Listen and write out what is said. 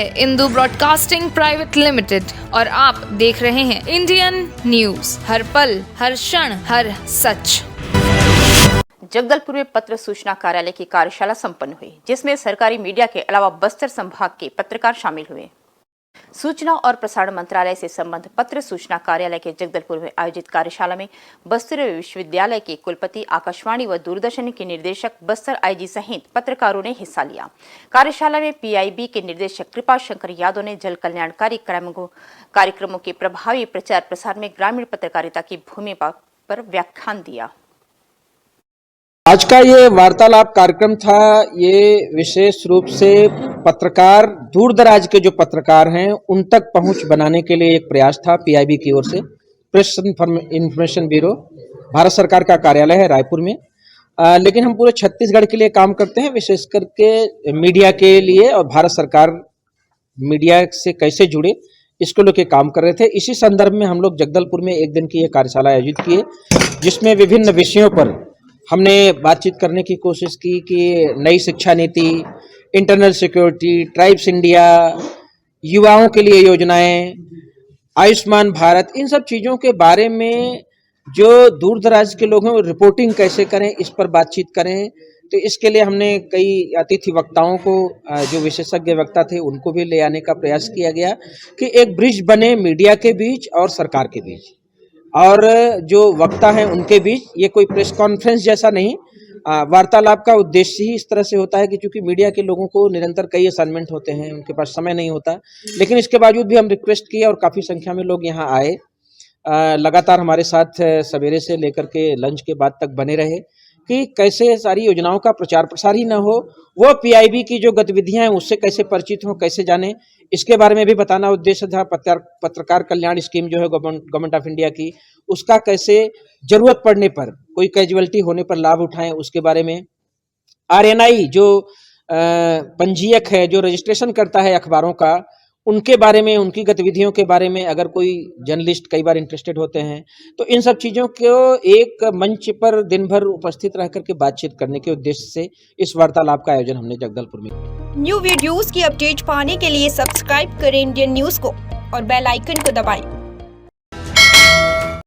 है Indu broadcasting private limited और आप देख रहे हैं इंडियन न्यूज, हर पल, हर क्षण, हर सच। जगदलपुर में पत्र सूचना कार्यालय की कार्यशाला संपन्न हुई, जिसमें सरकारी मीडिया के अलावा बस्तर संभाग के पत्रकार शामिल हुए। सूचना और प्रसारण मंत्रालय से संबद्ध पत्र सूचना कार्यालय के जगदलपुर में आयोजित कार्यशाला में बस्तर विश्वविद्यालय के कुलपति, आकाशवाणी व दूरदर्शन के निर्देशक, बस्तर आईजी सहित पत्रकारों ने हिस्सा लिया। कार्यशाला में पीआईबी के निर्देशक कृपा शंकर यादव ने जल कल्याणकारी कार्यक्रमों के प्रभावी प्रचार प्रसार में ग्रामीण पत्रकारिता की भूमिका पर व्याख्यान दिया। आज का ये वार्तालाप कार्यक्रम था, ये विशेष रूप से पत्रकार, दूर दराज के जो पत्रकार हैं उन तक पहुंच बनाने के लिए एक प्रयास था पीआईबी की ओर से। प्रेस इंफॉर्मेशन ब्यूरो भारत सरकार का कार्यालय है रायपुर में, लेकिन हम पूरे छत्तीसगढ़ के लिए काम करते हैं, विशेष करके मीडिया के लिए, और भारत सरकार मीडिया से कैसे जुड़े इसको लेके काम कर रहे थे। इसी संदर्भ में हम लोग जगदलपुर में एक दिन की ये कार्यशाला आयोजित किए, जिसमें विभिन्न विषयों पर हमने बातचीत करने की कोशिश की कि नई शिक्षा नीति, इंटरनल सिक्योरिटी, ट्राइब्स इंडिया, युवाओं के लिए योजनाएं, आयुष्मान भारत, इन सब चीज़ों के बारे में जो दूर दराज के लोग हैं वो रिपोर्टिंग कैसे करें, इस पर बातचीत करें। तो इसके लिए हमने कई अतिथि वक्ताओं को, जो विशेषज्ञ वक्ता थे, उनको भी ले आने का प्रयास किया गया कि एक ब्रिज बने मीडिया के बीच और सरकार के बीच, और जो वक्ता हैं उनके बीच। ये कोई प्रेस कॉन्फ्रेंस जैसा नहीं, वार्तालाप का उद्देश्य ही इस तरह से होता है कि चूंकि मीडिया के लोगों को निरंतर कई असाइनमेंट होते हैं, उनके पास समय नहीं होता, लेकिन इसके बावजूद भी हम रिक्वेस्ट किए और काफ़ी संख्या में लोग यहाँ आए, लगातार हमारे साथ सवेरे से लेकर के लंच के बाद तक बने रहे कि कैसे सारी योजनाओं का प्रचार प्रसार ही ना हो, वो पीआईबी की जो गतिविधियां हैं उससे कैसे परिचित हो, कैसे जाने, इसके बारे में भी बताना उद्देश्य था। पत्रकार कल्याण स्कीम जो है गवर्नमेंट ऑफ इंडिया की, उसका कैसे जरूरत पड़ने पर, कोई कैजुअलिटी होने पर लाभ उठाएं, उसके बारे में। आरएनआई जो पंजीयक है, जो रजिस्ट्रेशन करता है अखबारों का, उनके बारे में, उनकी गतिविधियों के बारे में अगर कोई जर्नलिस्ट कई बार इंटरेस्टेड होते हैं, तो इन सब चीज़ों को एक मंच पर दिन भर उपस्थित रह करके बातचीत करने के उद्देश्य से इस वार्तालाप का आयोजन हमने जगदलपुर में। न्यू वीडियोस की अपडेट पाने के लिए सब्सक्राइब करें इंडियन न्यूज को और बेल आइकन को दबाएं।